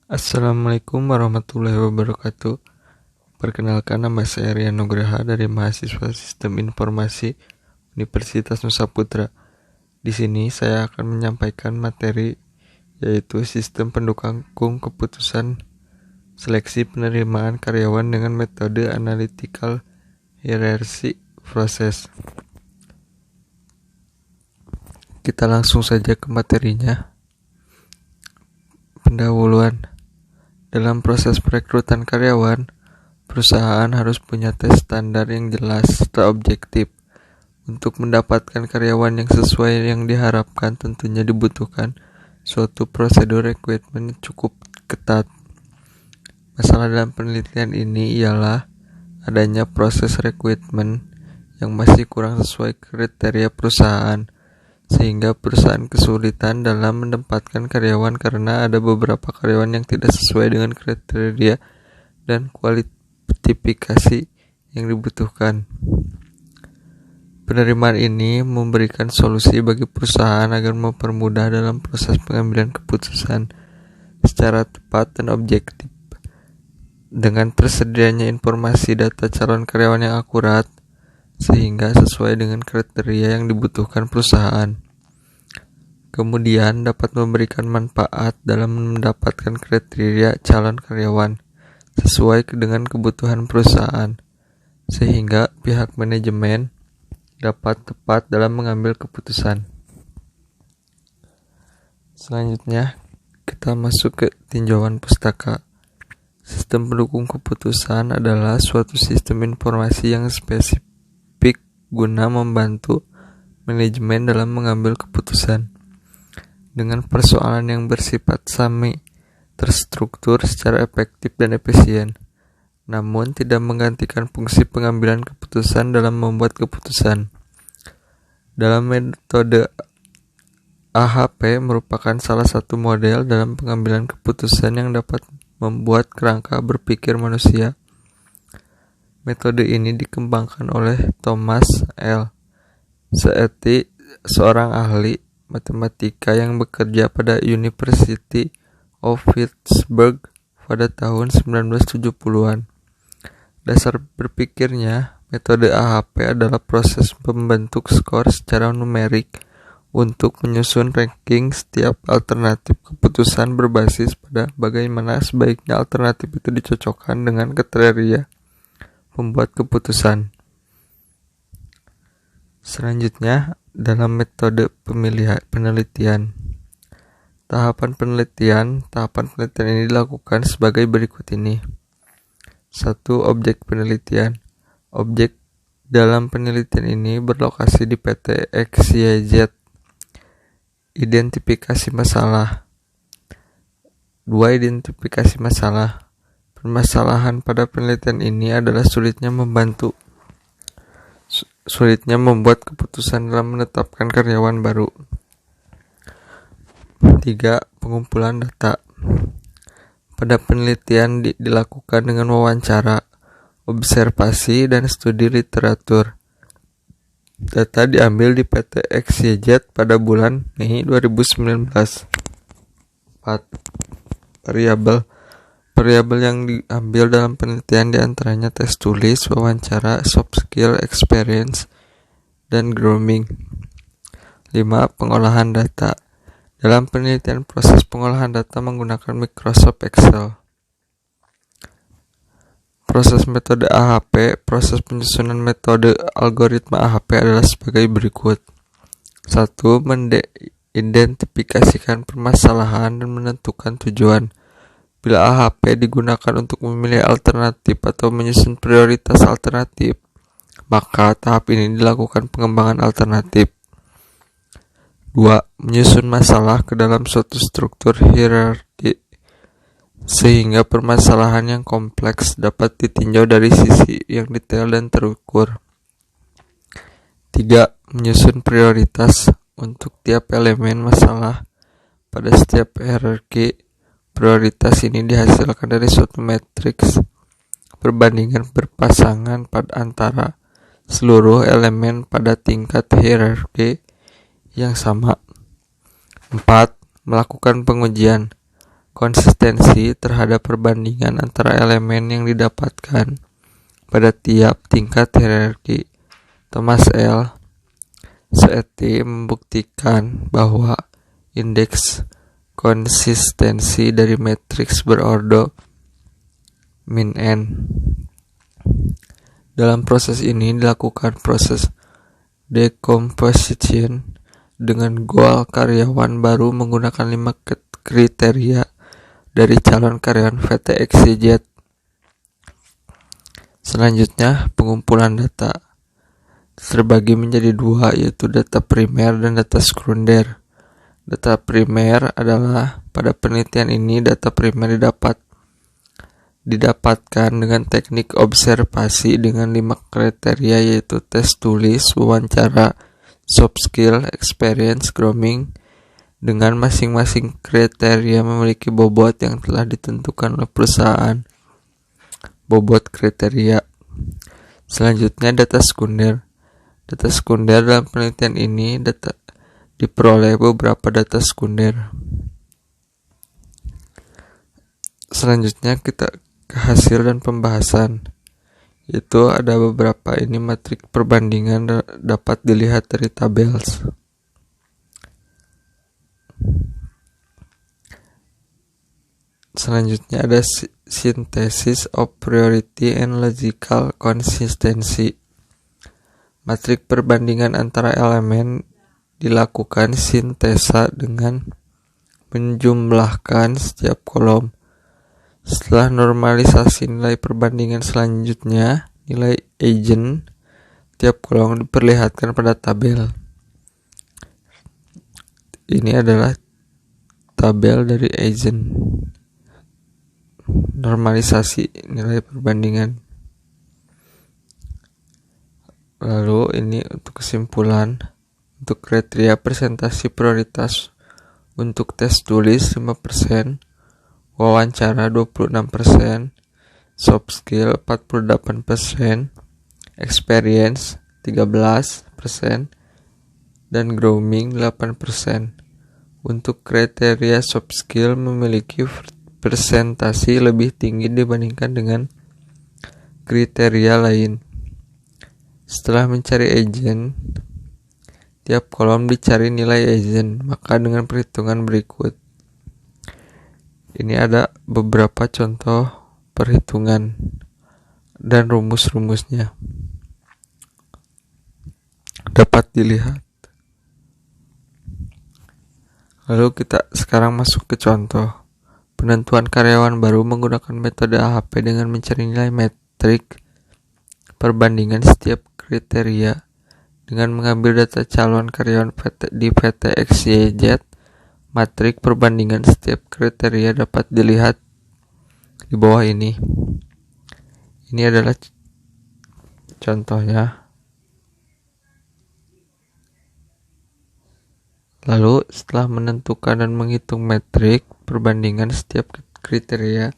Assalamualaikum warahmatullahi wabarakatuh. Perkenalkan, nama saya Rian Nugraha dari mahasiswa Sistem Informasi Universitas Nusa Putra. Di sini saya akan menyampaikan materi yaitu sistem pendukung keputusan seleksi penerimaan karyawan dengan metode analytical hierarchy process. Kita langsung saja ke materinya. Pendahuluan. Dalam proses perekrutan karyawan, perusahaan harus punya tes standar yang jelas serta objektif. Untuk mendapatkan karyawan yang sesuai yang diharapkan, tentunya dibutuhkan suatu prosedur rekrutmen yang cukup ketat. Masalah dalam penelitian ini ialah adanya proses rekrutmen yang masih kurang sesuai kriteria perusahaan, sehingga perusahaan kesulitan dalam menempatkan karyawan karena ada beberapa karyawan yang tidak sesuai dengan kriteria dan kualifikasi yang dibutuhkan. Penerimaan ini memberikan solusi bagi perusahaan agar mempermudah dalam proses pengambilan keputusan secara tepat dan objektif. Dengan tersedianya informasi data calon karyawan yang akurat, sehingga sesuai dengan kriteria yang dibutuhkan perusahaan. Kemudian dapat memberikan manfaat dalam mendapatkan kriteria calon karyawan sesuai dengan kebutuhan perusahaan, sehingga pihak manajemen dapat tepat dalam mengambil keputusan. Selanjutnya, kita masuk ke tinjauan pustaka. Sistem pendukung keputusan adalah suatu sistem informasi yang spesifik guna membantu manajemen dalam mengambil keputusan dengan persoalan yang bersifat sami, terstruktur secara efektif dan efisien, namun tidak menggantikan fungsi pengambilan keputusan dalam membuat keputusan. Dalam metode AHP merupakan salah satu model dalam pengambilan keputusan yang dapat membuat kerangka berpikir manusia. Metode ini dikembangkan oleh Thomas L. Saaty, seorang ahli matematika yang bekerja pada University of Pittsburgh pada tahun 1970-an. Dasar berpikirnya, metode AHP adalah proses membentuk skor secara numerik untuk menyusun ranking setiap alternatif keputusan berbasis pada bagaimana sebaiknya alternatif itu dicocokkan dengan kriteria pembuat keputusan. Selanjutnya, dalam metode penelitian. Tahapan penelitian ini dilakukan sebagai berikut ini. 1. Objek penelitian. Objek dalam penelitian ini berlokasi di PT XYZ. Identifikasi masalah. 2. Identifikasi masalah. Permasalahan pada penelitian ini adalah sulitnya membuat keputusan dalam menetapkan karyawan baru. 3. Pengumpulan data. Pada penelitian dilakukan dengan wawancara, observasi, dan studi literatur. Data diambil di PT XYZ pada bulan Mei 2019. 4. Variabel yang diambil dalam penelitian diantaranya tes tulis, wawancara, soft skill, experience, dan grooming. 5. Pengolahan data. Dalam penelitian, proses pengolahan data menggunakan Microsoft Excel. Proses metode AHP. Proses penyusunan metode algoritma AHP adalah sebagai berikut. 1. Mengidentifikasikan permasalahan dan menentukan tujuan. Bila AHP digunakan untuk memilih alternatif atau menyusun prioritas alternatif, maka tahap ini dilakukan pengembangan alternatif. 2. Menyusun masalah ke dalam suatu struktur hierarki sehingga permasalahan yang kompleks dapat ditinjau dari sisi yang detail dan terukur. 3. Menyusun prioritas untuk tiap elemen masalah pada setiap hierarki. Prioritas ini dihasilkan dari suatu matriks perbandingan berpasangan pada antara seluruh elemen pada tingkat hierarki yang sama. 4. Melakukan pengujian. konsistensi terhadap perbandingan antara elemen yang didapatkan pada tiap tingkat hierarki. Thomas L. Saaty membuktikan bahwa indeks konsistensi dari matriks berordo min n. Dalam proses ini dilakukan proses decomposition dengan goal karyawan baru menggunakan 5 kriteria dari calon karyawan PT XYZ. Selanjutnya, pengumpulan data terbagi menjadi 2, yaitu data primer dan data sekunder. Data primer adalah pada penelitian ini data primer didapatkan dengan teknik observasi dengan 5 kriteria, yaitu tes tulis, wawancara, soft skill, experience, grooming. Dengan masing-masing kriteria memiliki bobot yang telah ditentukan oleh perusahaan. Bobot kriteria. Selanjutnya data sekunder. Data sekunder dalam penelitian ini diperoleh beberapa data sekunder. Selanjutnya kita ke hasil dan pembahasan. Itu ada beberapa ini matrik perbandingan dapat dilihat dari tabel. Selanjutnya ada synthesis of priority and logical consistency. Matrik perbandingan antara elemen dilakukan sintesa dengan menjumlahkan setiap kolom. Setelah normalisasi nilai perbandingan selanjutnya, nilai Eigen tiap kolom diperlihatkan pada tabel. Ini adalah tabel dari Eigen. Normalisasi nilai perbandingan. Lalu ini untuk kesimpulan. Untuk kriteria presentasi prioritas untuk tes tulis 5%, wawancara 26%, soft skill 48%, experience 13%, dan grooming 8%. Untuk kriteria soft skill memiliki presentasi lebih tinggi dibandingkan dengan kriteria lain. Setelah mencari Eigen, tiap kolom dicari nilai Eigen, maka dengan perhitungan berikut. Ini ada beberapa contoh perhitungan dan rumus-rumusnya. Dapat dilihat. Lalu kita sekarang masuk ke contoh. Penentuan karyawan baru menggunakan metode AHP dengan mencari nilai metrik perbandingan setiap kriteria dengan mengambil data calon karyawan di PT XYZ. Matrik perbandingan setiap kriteria dapat dilihat di bawah ini. Ini adalah contohnya. Lalu setelah menentukan dan menghitung metrik perbandingan setiap kriteria,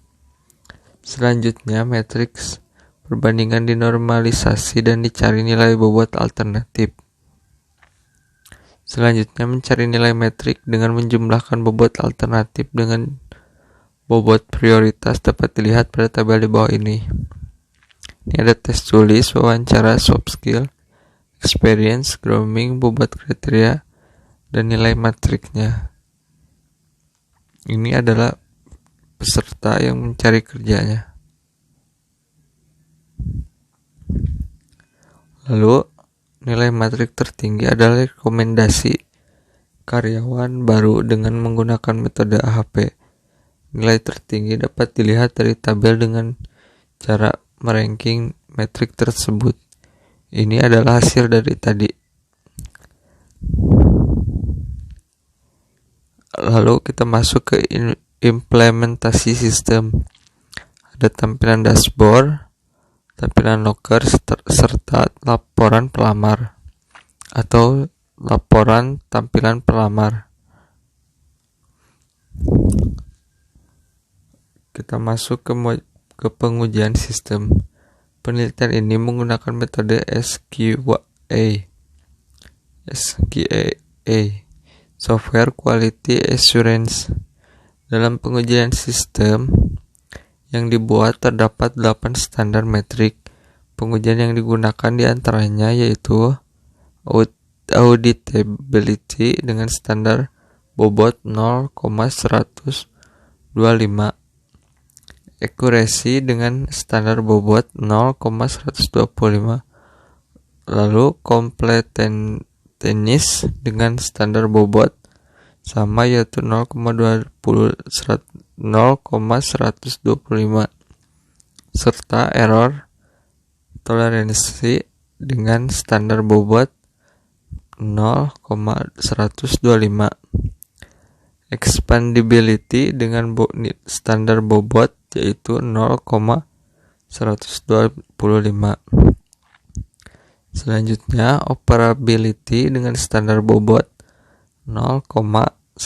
selanjutnya matriks perbandingan dinormalisasi dan dicari nilai bobot alternatif. Selanjutnya mencari nilai metrik dengan menjumlahkan bobot alternatif dengan bobot prioritas dapat dilihat pada tabel di bawah ini. Ini ada tes tulis, wawancara, soft skill, experience, grooming, bobot kriteria, dan nilai matriknya. Ini adalah peserta yang mencari kerjanya. Lalu nilai matrik tertinggi adalah rekomendasi karyawan baru dengan menggunakan metode AHP. Nilai tertinggi dapat dilihat dari tabel dengan cara meranking metrik tersebut. Ini adalah hasil dari tadi. Lalu kita masuk ke implementasi sistem. Ada tampilan dashboard, tampilan loker, serta laporan pelamar atau laporan tampilan pelamar. Kita masuk ke pengujian sistem. Penelitian ini menggunakan metode SQA, Software Quality Assurance, Dalam pengujian sistem yang dibuat terdapat 8 standar metrik. Pengujian yang digunakan diantaranya yaitu auditability dengan standar bobot 0,125, accuracy dengan standar bobot 0,125, lalu completeness dengan standar bobot sama yaitu 0,125, serta error toleransi dengan standar bobot 0,125. Expandability dengan standar bobot yaitu 0,125. Selanjutnya, operability dengan standar bobot 0,125.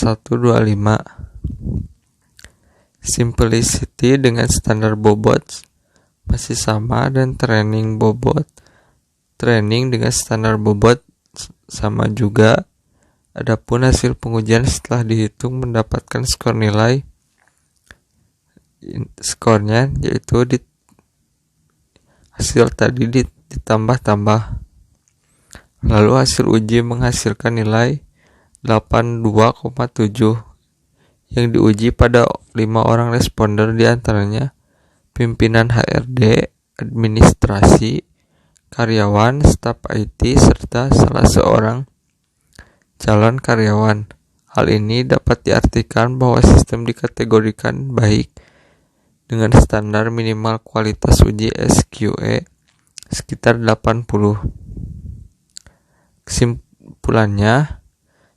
Simplicity dengan standar bobot masih sama, dan training dengan standar bobot sama juga. Adapun hasil pengujian setelah dihitung mendapatkan skornya yaitu hasil tadi ditambah-tambah. Lalu hasil uji menghasilkan nilai 82,7 yang diuji pada 5 orang responder, diantaranya pimpinan HRD, administrasi, karyawan, staf IT, serta salah seorang calon karyawan. Hal ini dapat diartikan bahwa sistem dikategorikan baik dengan standar minimal kualitas uji SQE sekitar 80. Kesimpulannya,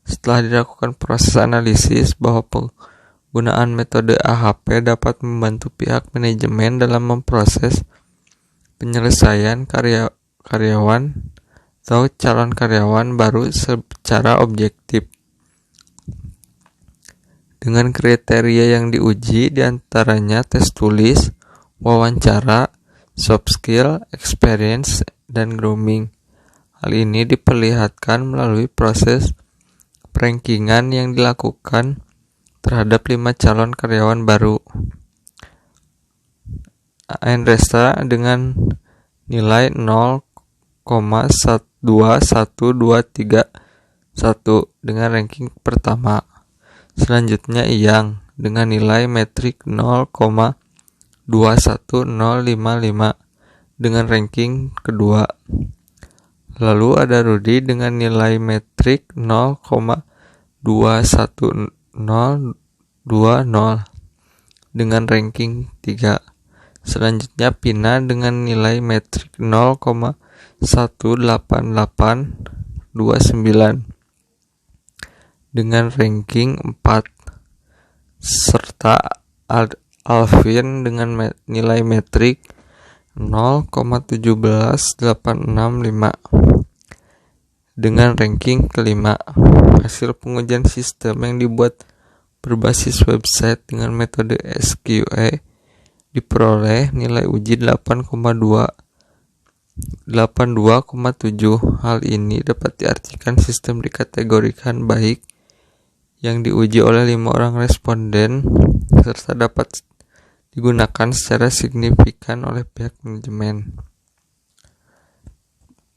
setelah dilakukan proses analisis bahwa penggunaan metode AHP dapat membantu pihak manajemen dalam memproses penyelesaian karyawan atau calon karyawan baru secara objektif. Dengan kriteria yang diuji diantaranya tes tulis, wawancara, soft skill, experience, dan grooming. Hal ini diperlihatkan melalui proses rankingan yang dilakukan terhadap 5 calon karyawan baru. Andresa dengan nilai 0,12131 dengan ranking pertama. Selanjutnya Iyang dengan nilai metrik 0,21055 dengan ranking kedua. Lalu ada Rudi dengan nilai metrik 0,21020 dengan ranking 3. Selanjutnya Pina dengan nilai metrik 0,18829 dengan ranking 4, serta Alvin dengan nilai metrik 0,17865 dengan ranking kelima. Hasil pengujian sistem yang dibuat berbasis website dengan metode SQE diperoleh nilai uji 82,7. Hal ini dapat diartikan sistem dikategorikan baik yang diuji oleh 5 orang responden serta dapat digunakan secara signifikan oleh pihak manajemen.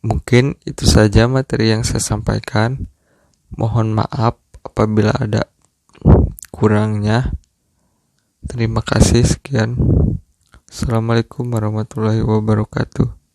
Mungkin itu saja materi yang saya sampaikan. Mohon maaf apabila ada kurangnya. Terima kasih, sekian. Assalamualaikum warahmatullahi wabarakatuh.